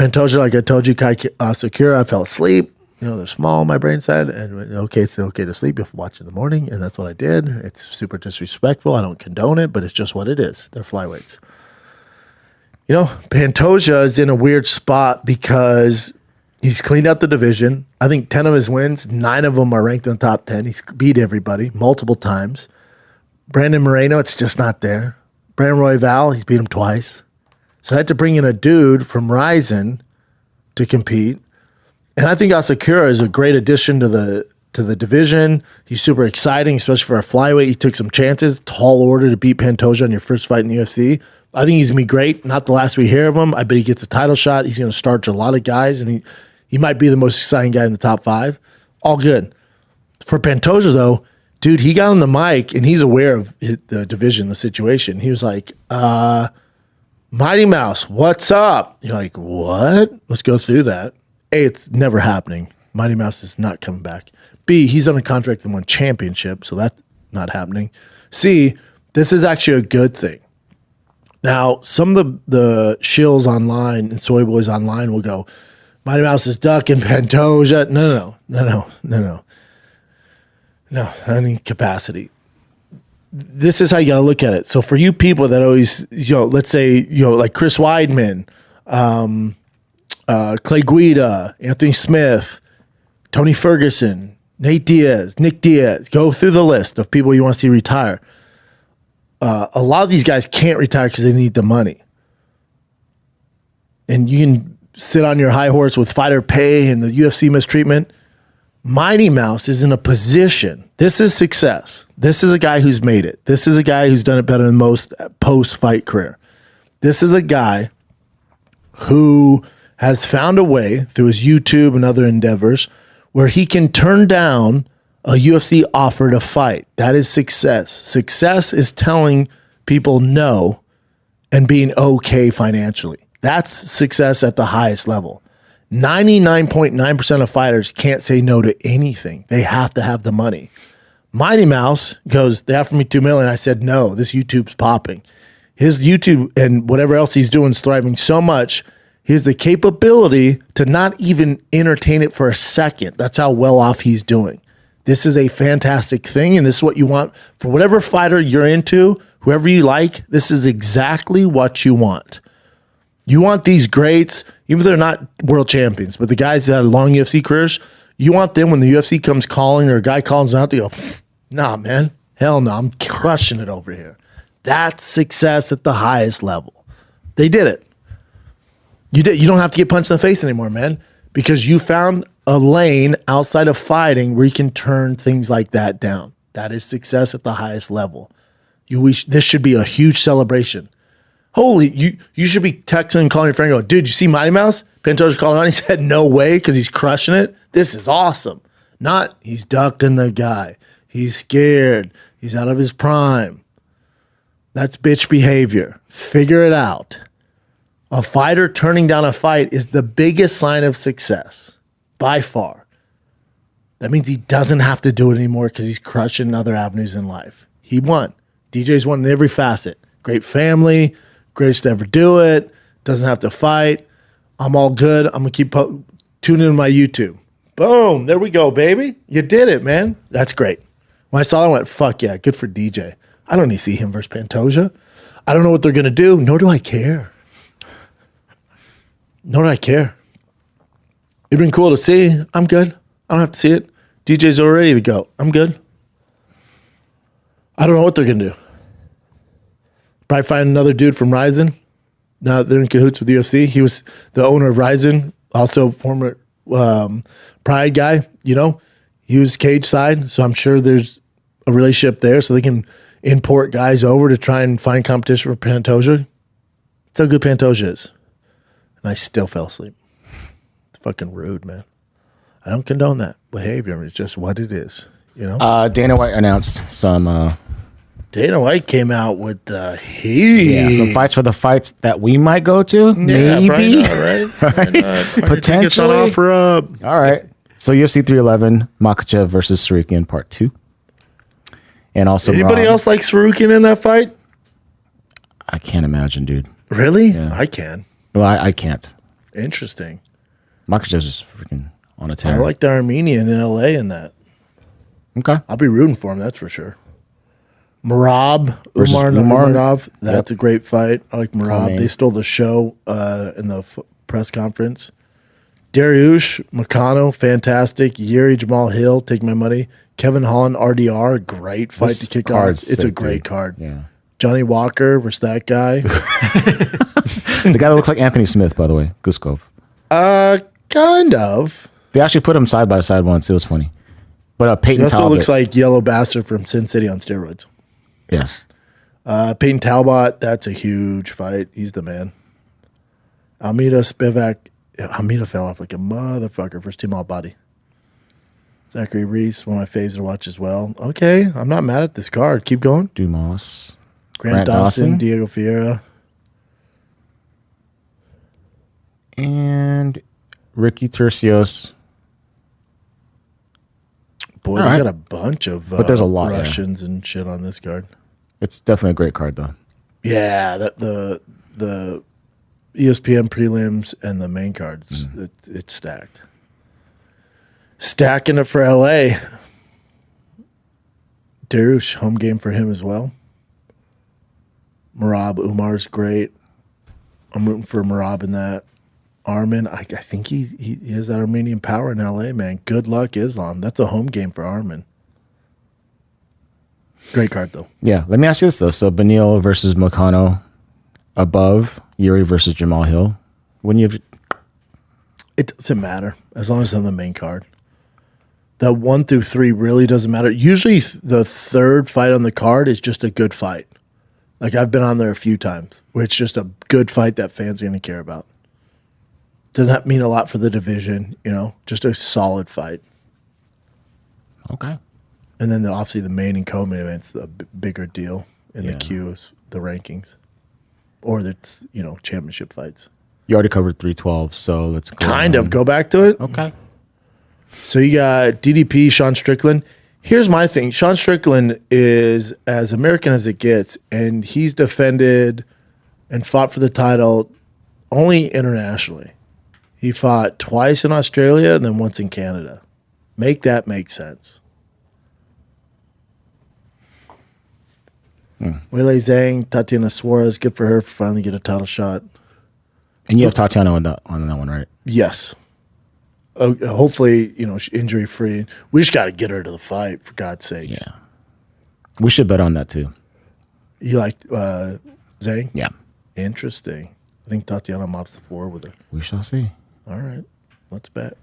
Pantoja, like I told you, Asakura, I fell asleep. They're small, my brain said, and okay, it's okay to sleep if you watch in the morning, and that's what I did. It's super disrespectful. I don't condone it, but it's just what it is. They're flyweights. Pantoja is in a weird spot because he's cleaned out the division. I think 10 of his wins, 9 of them are ranked in the top 10. He's beat everybody multiple times. Brandon Moreno, it's just not there. Brandon Royval, he's beat him twice. So I had to bring in a dude from Ryzen to compete. And I think Asakura is a great addition to the division. He's super exciting, especially for a flyweight. He took some chances. Tall order to beat Pantoja on your first fight in the UFC. I think he's going to be great. Not the last we hear of him. I bet he gets a title shot. He's going to starch a lot of guys, and he might be the most exciting guy in the top 5. All good. For Pantoja, though, dude, he got on the mic, and he's aware of the division, the situation. He was like, Mighty Mouse, what's up? You're like, what? Let's go through that. A, it's never happening. Mighty Mouse is not coming back. B, he's on a contract and won championship, so that's not happening. C, this is actually a good thing. Now, some of the shills online and soy boys online will go, Mighty Mouse is ducking Pantoja. No, I need capacity. This is how you got to look at it. So for you people that always, let's say, like Chris Weidman, Clay Guida, Anthony Smith, Tony Ferguson, Nate Diaz, Nick Diaz, go through the list of people you want to see retire. A lot of these guys can't retire because they need the money. And you can sit on your high horse with fighter pay and the UFC mistreatment. Mighty Mouse is in a position. This is success. This is a guy who's made it. This is a guy who's done it better than most post-fight career. This is a guy who has found a way through his YouTube and other endeavors where he can turn down a UFC offer to fight. That is success. Success is telling people no and being okay financially. That's success at the highest level. 99.9% of fighters can't say no to anything. They have to have the money. Mighty Mouse goes, they offered me $2 million. I said, no, this YouTube's popping. His YouTube and whatever else he's doing is thriving so much. He has the capability to not even entertain it for a second. That's how well off he's doing. This is a fantastic thing, and this is what you want. For whatever fighter you're into, whoever you like, this is exactly what you want. You want these greats, even if they're not world champions, but the guys that have long UFC careers, you want them when the UFC comes calling or a guy calls them out to go, nah, man, hell no, I'm crushing it over here. That's success at the highest level. They did it. You don't have to get punched in the face anymore, man, because you found a lane outside of fighting where you can turn things like that down. That is success at the highest level. This should be a huge celebration. Holy, you should be texting and calling your friend and go, dude, you see Mighty Mouse? Pantoja calling on. He said, no way, because he's crushing it. This is awesome. Not, he's ducking the guy. He's scared. He's out of his prime. That's bitch behavior. Figure it out. A fighter turning down a fight is the biggest sign of success, by far. That means he doesn't have to do it anymore because he's crushing other avenues in life. He won. DJ's won in every facet. Great family. Greatest to ever do it. Doesn't have to fight. I'm all good. I'm going to keep tuning in my YouTube. Boom. There we go, baby. You did it, man. That's great. When I saw that, I went, fuck yeah, good for DJ. I don't need to see him versus Pantoja. I don't know what they're going to do, nor do I care. Nor do I care. It'd been cool to see. I'm good. I don't have to see it. DJ's all ready to go. I'm good. I don't know what they're going to do. Probably find another dude from Ryzen. Now they're in cahoots with UFC. He was the owner of Ryzen, also former Pride guy. He was cage side, so I'm sure there's a relationship there, so they can import guys over to try and find competition for Pantoja. That's how good Pantoja is. And I still fell asleep. It's fucking rude, man. I don't condone that behavior. It's just what it is. Dana White announced some. Dana White came out with the heat. Yeah, some fights for the fights that we might go to. Maybe. Not, right? Potentially. Offer up. All right. So UFC 311, Makhachev versus Sarukian, part 2. And also anybody else like Sarukian in that fight? I can't imagine, dude. Really? Yeah. I can. Well, I can't. Interesting. Makachev's just freaking on a tear. I like the Armenian in LA in that. Okay. I'll be rooting for him, that's for sure. Umar Versus Umar. Nurmagomedov. That's Yep. a great fight. I like Merab. Main. They stole the show in the press conference. Dariush Makano, fantastic. Yuri Jamal Hill, take my money. Kevin Holland, RDR, great fight This to kick off. card's It's a sick, great dude. card. Yeah. Johnny Walker versus that guy. The guy that looks like Anthony Smith, by the way, Guskov. Kind of. They actually put him side by side once. It was funny. But He Peyton also Talbot. looks like Yellow Bastard from Sin City on steroids. Yes. Peyton Talbot, that's a huge fight. He's the man. Almeida Spivak. Almeida fell off like a motherfucker. First team all body. Zachary Reese, one of my faves to watch as well. Okay, I'm not mad at this card. Keep going. Dumas. Grant Dawson, Diego Fiera. And Ricky Tercios. Boy, All they right. got a bunch of But there's a lot, yeah. Russians and shit on this card. It's definitely a great card, though. Yeah, the ESPN prelims and the main cards, it's stacked. Stacking it for LA. Darush, home game for him as well. Merab Umar's great. I'm rooting for Merab in that. Armin, I think he has that Armenian power in LA, man. Good luck, Islam. That's a home game for Armin. Great card, though. Yeah. Let me ask you this, though. So, Benil versus Makano above Yuri versus Jamal Hill. When you have. It doesn't matter as long as it's on the main card. The 1 through 3 really doesn't matter. Usually the third fight on the card is just a good fight. Like I've been on there a few times where it's just a good fight that fans are going to care about. Doesn't that mean a lot for the division, just a solid fight. Okay. And then obviously the main and co-main event's the bigger deal in the Yeah. queue is the rankings. Or it's, championship fights. You already covered 312, so let's go. Kind of. on. Go back to it. Okay. So you got DDP, Sean Strickland. Here's my thing. Sean Strickland is as American as it gets, and he's defended and fought for the title only internationally. He fought twice in Australia and then once in Canada. Make that make sense. Weili Zhang, Tatiana Suarez, good for her for finally get a title shot. And you have Tatiana on that one, right? Yes. Hopefully, injury free. We just got to get her to the fight, for God's sakes. Yeah. We should bet on that, too. You like Zhang? Yeah. Interesting. I think Tatiana mops the floor with her. We shall see. All right. Let's bet.